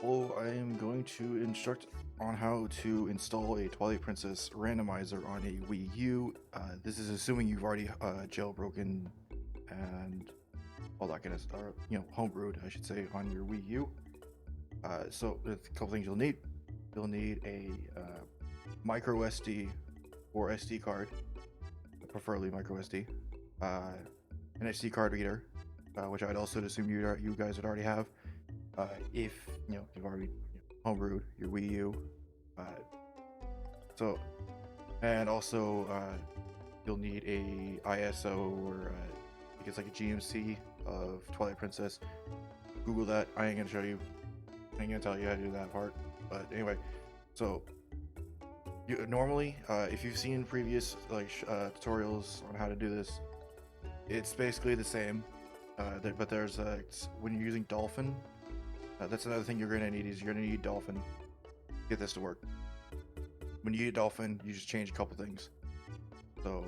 Well, I am going to instruct on how to install a Twilight Princess randomizer on a Wii U. This is assuming you've already jailbroken and all that kind of stuff, homebrewed, I should say, on your Wii U. So, there's a couple things you'll need. You'll need a micro SD or SD card, preferably micro SD, an SD card reader, which I'd also assume you guys would already have. If you've already homebrewed your Wii U, uh, so and also you'll need a ISO or I think it's like a GMC of Twilight Princess. Google that. I ain't gonna show you. I ain't gonna tell you how to do that part. But anyway, so you normally, if you've seen previous tutorials on how to do this, it's basically the same. But there's when you're using Dolphin. That's another thing you're going to need is you're going to need Dolphin to get this to work. When you need Dolphin, you just change a couple things. So,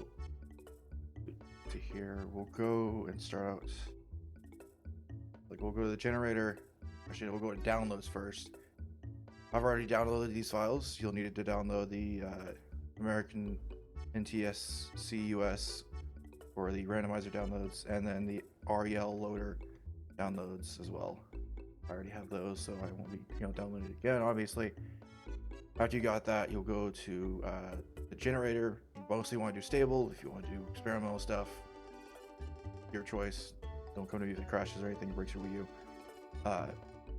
to here, we'll go and start out. We'll go to the generator. Actually, we'll go to downloads first. I've already downloaded these files. You'll need to download the American NTSC-US for the randomizer downloads, and then the REL loader downloads as well. I already have those, so I won't be downloading it again, obviously. After you got that, you'll go to the generator. You mostly want to do stable. If you want to do experimental stuff, your choice. Don't come to me if it crashes or anything, breaks your Wii U.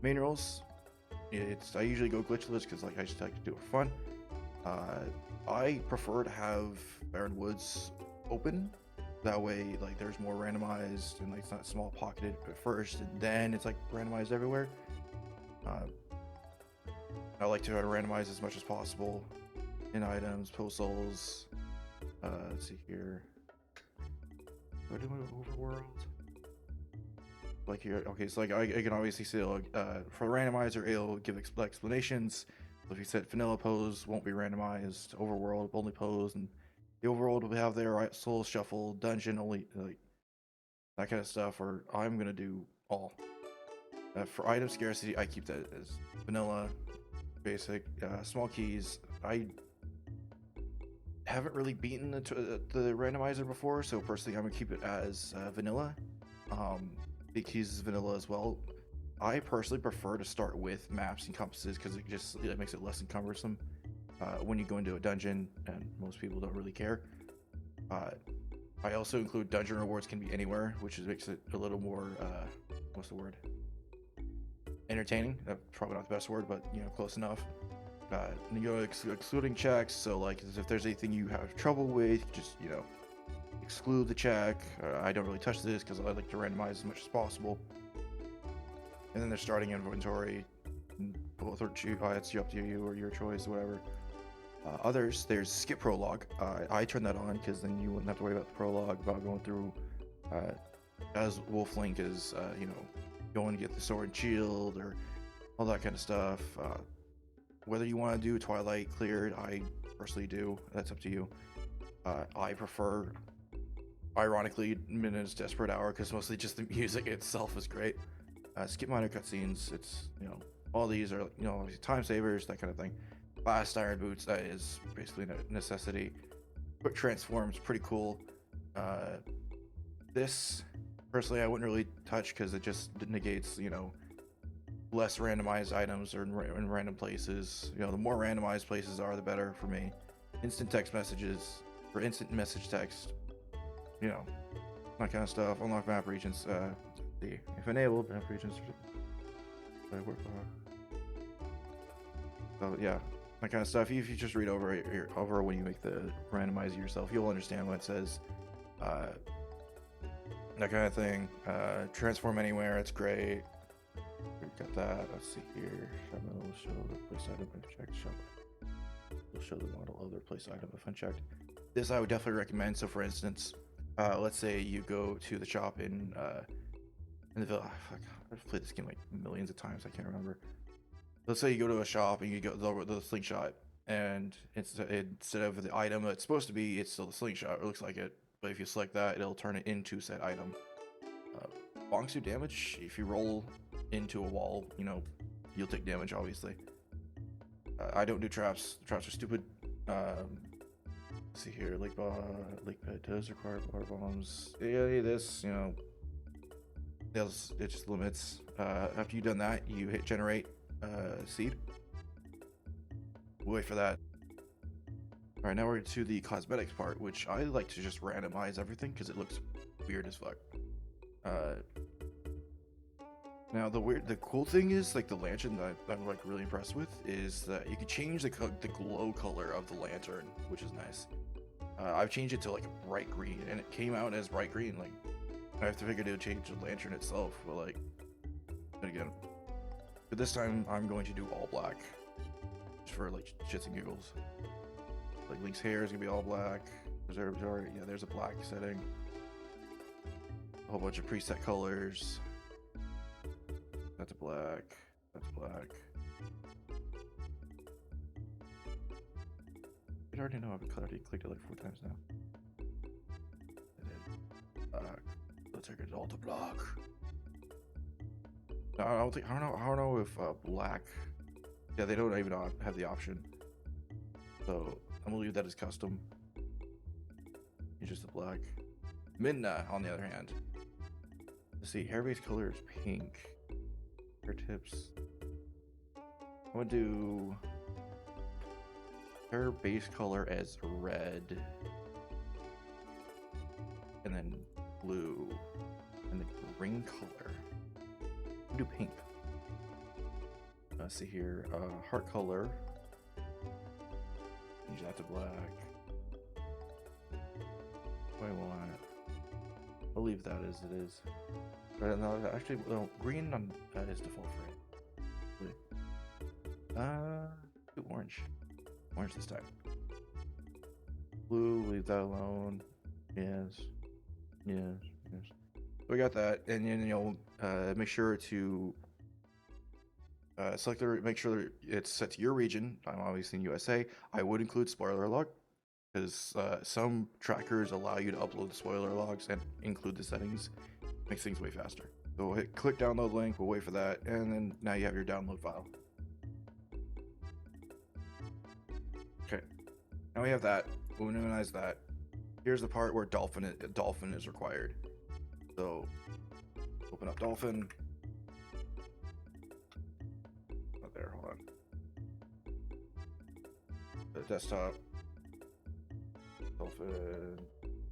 Main rules, I usually go glitchless because I just like to do it for fun. I prefer to have Barren Woods open. That way, there's more randomized and it's not small pocketed at first, and then it's randomized everywhere. I like to try to randomize as much as possible in items, post souls. Let's see here. Do I do my overworld? Here, okay, so I can obviously say for randomizer, it'll give explanations. So if you set vanilla pose, won't be randomized. Overworld, only pose, and the overworld will have their soul shuffle, dungeon only, that kind of stuff. Or I'm gonna do all. For item scarcity, I keep that as vanilla, basic, small keys. I haven't really beaten the randomizer before, so personally, I'm gonna keep it as vanilla. The keys is vanilla as well. I personally prefer to start with maps and compasses because it makes it less cumbersome when you go into a dungeon, and most people don't really care. I also include dungeon rewards can be anywhere, which makes it a little more what's the word? Entertaining. Probably not the best word, but close enough. Excluding checks. So if there's anything you have trouble with, just exclude the check. I don't really touch this because I like to randomize as much as possible. And then there's starting inventory. Both are it's up to you or your choice, whatever. Others, there's skip prologue. I turn that on because then you wouldn't have to worry about the prologue, about going through as Wolf Link is, going to get the sword and shield or all that kind of stuff. Whether you want to do Twilight cleared, I personally do. That's up to you. I prefer, ironically, Minutes Desperate Hour because mostly just the music itself is great. Skip minor cutscenes. It's all these are time savers, that kind of thing. Blast Iron Boots, that is basically a necessity. Quick transforms, pretty cool. This personally I wouldn't really touch because it just negates less randomized items or in random places. The more randomized places are, the better for me. Instant text messages for instant message text, that kind of stuff. Unlock map regions. If enabled, map regions. So yeah, that kind of stuff. If you just read over when you make the randomizer yourself, you'll understand what it says. That kind of thing. Transform anywhere. It's great. We've got that. Let's see here. Will show the place item if checked. Will show the model of their place item if unchecked. This I would definitely recommend. So for instance, let's say you go to the shop in the village. I've played this game millions of times. I can't remember. Let's say you go to a shop and you go the slingshot, and instead of the item it's supposed to be, it's still the slingshot. It looks like it, but if you select that, it'll turn it into said item. Bonk suit damage. If you roll into a wall, you'll take damage, obviously. I don't do traps. Traps are stupid. Let's see here, lake pad does require water bombs. Yeah, this, you know, it just limits. After you've done that, you hit generate seed. We'll wait for that. All right, now we're to the cosmetics part, which I like to just randomize everything because it looks weird as fuck. Now the cool thing is, like, the lantern that I'm like really impressed with is that you can change the glow color of the lantern, which is nice. I've changed it to like a bright green, and it came out as bright green. Like, I have to figure to change the lantern itself, but like, then again, but this time I'm going to do all black, just for like shits and giggles. Like Link's hair is gonna be all black. There's a black setting. A whole bunch of preset colors. That's black. That's black. I already know I've already clicked it like 4 times now. And then black. Let's take it all to black. No, I don't know if black. Yeah, they don't even have the option. So I'm gonna leave that as custom. It's just a black. Midna, on the other hand. Let's see, hair base color is pink. Hair tips. I'm gonna do hair base color as red. And then blue. And the ring color. I'm gonna do pink. Let's see here. Heart color. Change that to black. What do I want? I'll leave that as it is. But no, actually, no, green on is default for it. Do orange. Orange this time. Blue, leave that alone. Yes. Yes. Yes. So we got that, and then you'll make sure to make sure it's set to your region. I'm obviously in USA. I would include spoiler log, because some trackers allow you to upload the spoiler logs and include the settings. Makes things way faster. So we'll click download link, we'll wait for that, and then now you have your download file. Okay, now we have that. We'll minimize that. Here's the part where Dolphin is required. So open up Dolphin. Not there, hold on. The desktop. Dolphin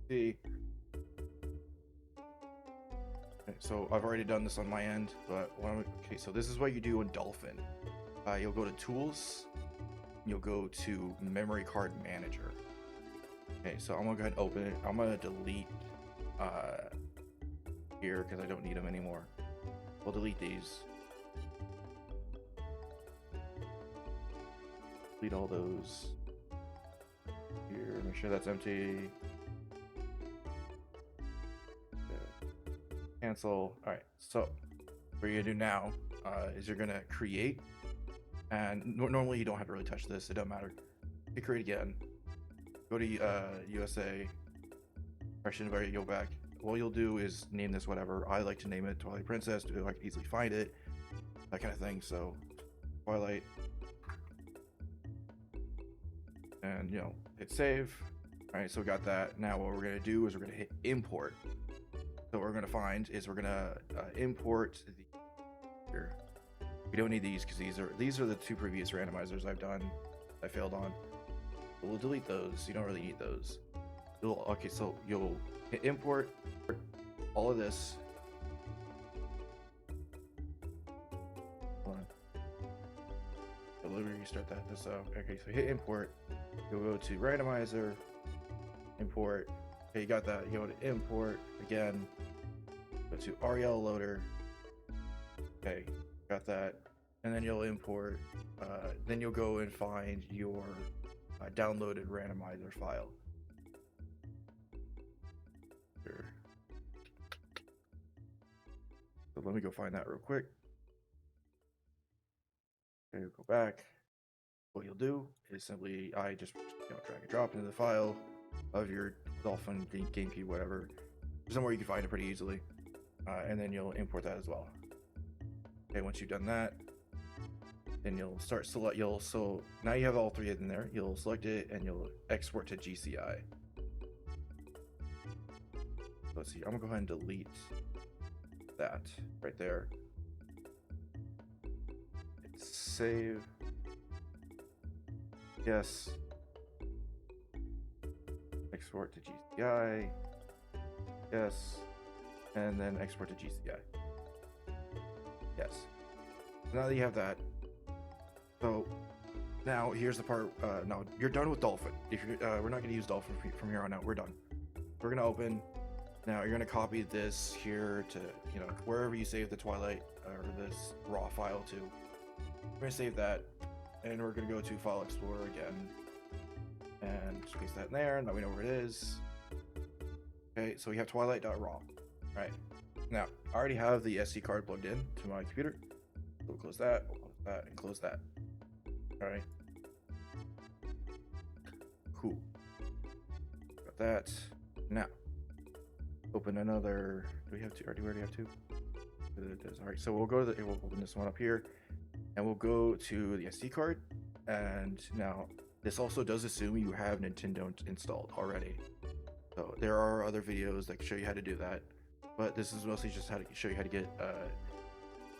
C. Okay, so I've already done this on my end, but okay, so this is what you do in Dolphin. You'll go to Tools, you'll go to Memory Card Manager. Okay, so I'm gonna go ahead and open it. I'm gonna delete here because I don't need them anymore. We'll delete these. Delete all those. Here, make sure that's empty. Cancel. All right, so what you're gonna do now is you're gonna create, and normally you don't have to really touch this, it doesn't matter. Hit create again, go to USA, fresh invite, go back. What you'll do is name this whatever. I like to name it Twilight Princess, so I can easily find it, that kind of thing. So Twilight, and hit save. All right, so we got that. Now what we're gonna do is we're gonna hit import. So what we're gonna find is we're gonna import the here. We don't need these because these are the 2 previous randomizers I failed on. But we'll delete those. You don't really need those. Okay, so you'll hit import all of this. Hold on. Let me restart that. Okay, so hit import. You'll go to randomizer, import. Okay, you got that. You go to import again. Go to REL loader. Okay, got that. And then you'll import. Then you'll go and find your downloaded randomizer file. Here. So let me go find that real quick. Okay, go back. What you'll do is simply I just drag and drop into the file of your Dolphin GameCube, whatever, somewhere you can find it pretty easily, and then you'll import that as well. Okay, once you've done that, then you'll start select. So now you have all three in there. You'll select it and you'll export to GCI. Let's see. I'm gonna go ahead and delete that right there. Save. Yes. Export to GCI. Yes. And then export to GCI. Yes. Now that you have that, so now here's the part. No, you're done with Dolphin. If you're, we're not gonna use Dolphin from here on out. We're done. We're gonna open. Now you're gonna copy this here to wherever you save the Twilight or this raw file to. We're gonna save that, and we're gonna go to File Explorer again, and just paste that in there. Now we know where it is. Okay, so we have Twilight.raw. Right. Now I already have the SD card plugged in to my computer. We'll close that, and close that. All right. Cool. Got that. Now, open another. Do we have two? Or do we already have two? All right. So we'll go to we'll open this one up here, and we'll go to the SD card. And now this also does assume you have Nintendo installed already. So there are other videos that show you how to do that, but this is mostly just how to show you how to get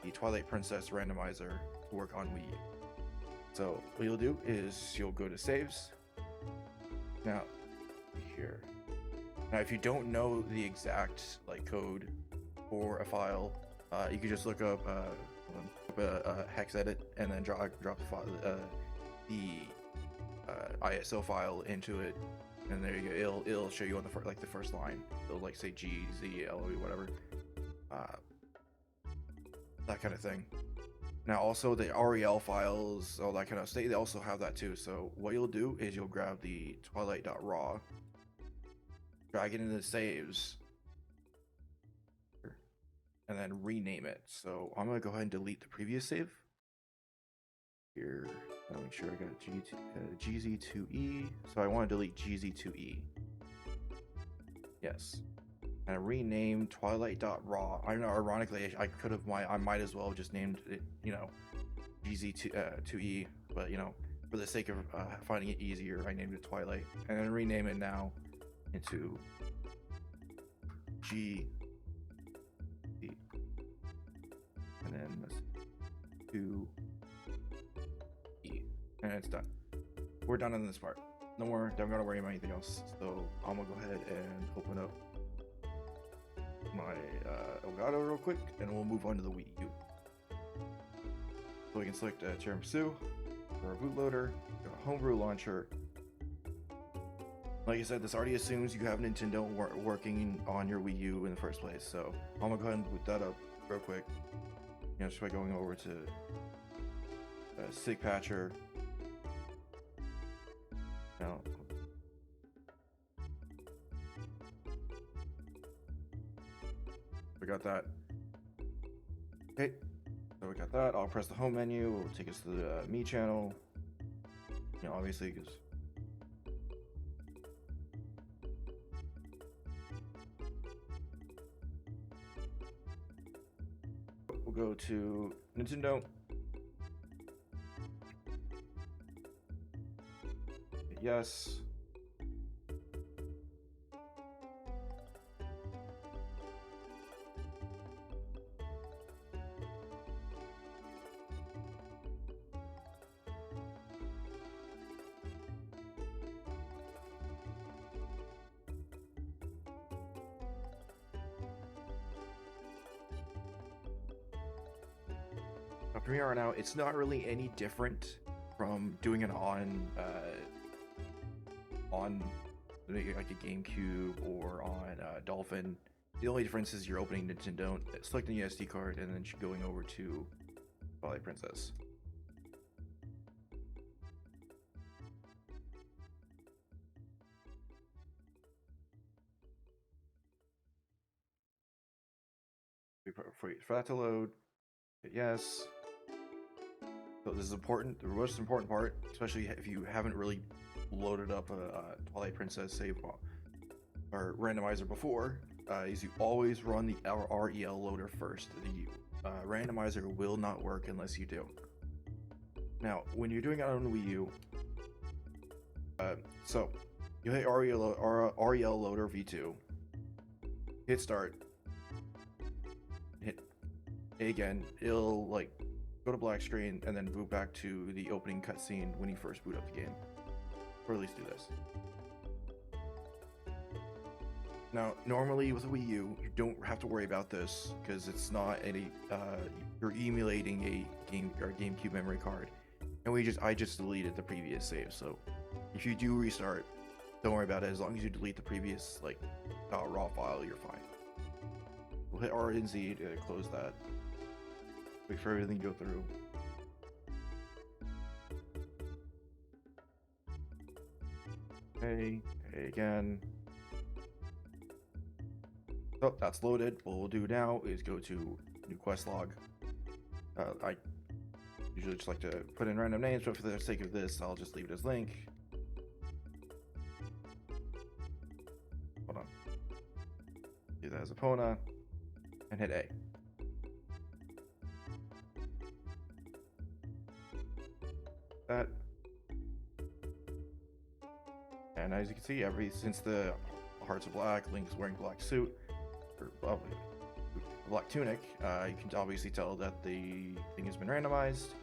the Twilight Princess randomizer to work on Wii U. So what you'll do is you'll go to saves. Now here. Now if you don't know the exact like code for a file, you can just look up a hex edit and then drop the file, the ISO file into it, and there you go. It'll show you on the first line. It'll like say G, Z, L, whatever. That kind of thing. Now also the REL files, all that kind of stuff, they also have that too. So what you'll do is you'll grab the Twilight.raw, drag it into the saves, and then rename it. So I'm gonna go ahead and delete the previous save. Here, I'll make sure I got GZ2E. So I want to delete GZ2E. Yes. And rename Twilight.raw. I know, ironically, I could have I might as well have just named it, GZ2E, but for the sake of finding it easier, I named it Twilight, and then rename it now into G, and then let's do E, and it's done. We're done on this part. No more. Don't gotta worry about anything else. So I'm gonna go ahead and open up my Elgato real quick, and we'll move on to the Wii U. So we can select Tiramisu for a bootloader, a homebrew launcher. Like I said, this already assumes you have Nintendo working on your Wii U in the first place. So I'm gonna go ahead and boot that up real quick. Just by going over to Sig Patcher. Now, we got that. Okay, so we got that. I'll press the home menu. It'll take us to the Me channel. Obviously, because we'll go to Nintendo. Yes. From here on out, it's not really any different from doing it on like a GameCube or on Dolphin. The only difference is you're opening Nintendo, selecting the SD card, and then going over to Twilight Princess. For that to load, yes. So this is important. The most important part, especially if you haven't really loaded up a Twilight Princess save or randomizer before, is you always run the REL loader first. The randomizer will not work unless you do. Now, when you're doing it on the Wii U, so you hit REL loader V2, hit start, hit A again. It'll like go to black screen and then boot back to the opening cutscene when you first boot up the game, or at least do this. Now, normally with a Wii U, you don't have to worry about this because it's not any. You're emulating a GameCube memory card, and I just deleted the previous save. So, if you do restart, don't worry about it. As long as you delete the previous raw file, you're fine. We'll hit R and Z to close that. Wait for everything to go through. Okay, again. So that's loaded. What we'll do now is go to new quest log. I usually just like to put in random names, but for the sake of this, I'll just leave it as Link. Hold on. Do that as Epona, and hit A. That. And as you can see, since the hearts are black, Link's wearing black suit, or black tunic, you can obviously tell that the thing has been randomized,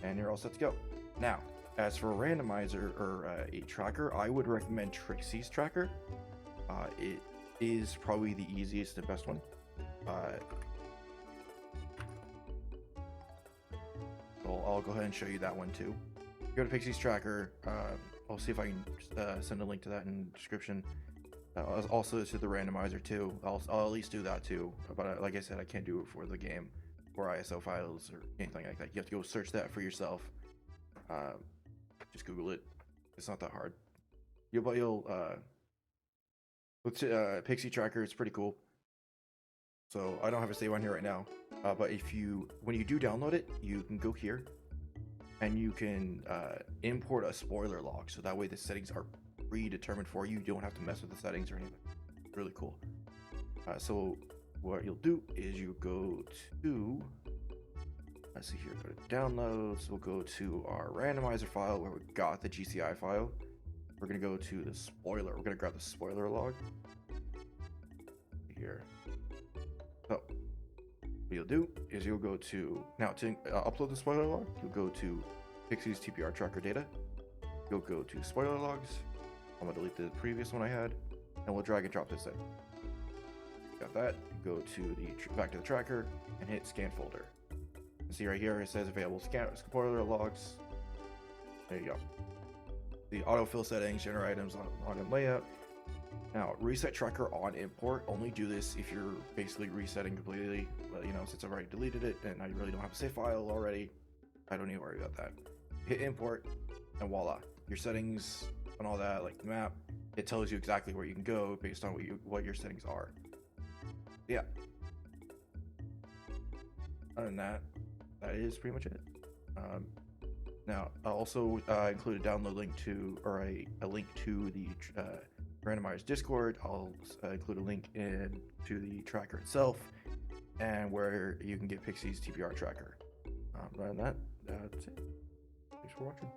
and you're all set to go. Now, as for a randomizer or a tracker, I would recommend Trixie's tracker. It is probably the easiest and best one. I'll go ahead and show you that one too. Go to Pixie's tracker. I'll see if I can send a link to that in the description. Also to the randomizer too. I'll at least do that too. But like I said, I can't do it for the game or ISO files or anything like that. You have to go search that for yourself. Just Google it. It's not that hard. Pixie tracker. It's pretty cool. So I don't have a save on here right now. But when you do download it, you can go here and you can import a spoiler log. So that way the settings are predetermined for you. You don't have to mess with the settings or anything. Really cool. So what you'll do is you go to, let's see here, go to downloads. We'll go to our randomizer file where we got the GCI file. We're gonna go to the spoiler. We're gonna grab the spoiler log here. So what you'll do is you'll go to, now to upload the spoiler log, you'll go to Pixie's TPR tracker data. You'll go to spoiler logs. I'm gonna delete the previous one I had, and we'll drag and drop this in. Got that. Go to back to the tracker and hit scan folder. See right here it says available spoiler logs. There you go. The autofill settings, generate items, on layout. Now reset tracker on import. Only do this if you're basically resetting completely. But since I've already deleted it and I really don't have a save file already, I don't need to worry about that. Hit import, and voila, your settings and all that, like the map, it tells you exactly where you can go based on what your settings are. Yeah. Other than that, that is pretty much it. Now, I'll also include a download link to, or a link to the randomized Discord. I'll include a link to the tracker itself and where you can get Pixie's TPR tracker. Other than that, that's it. Thanks for watching.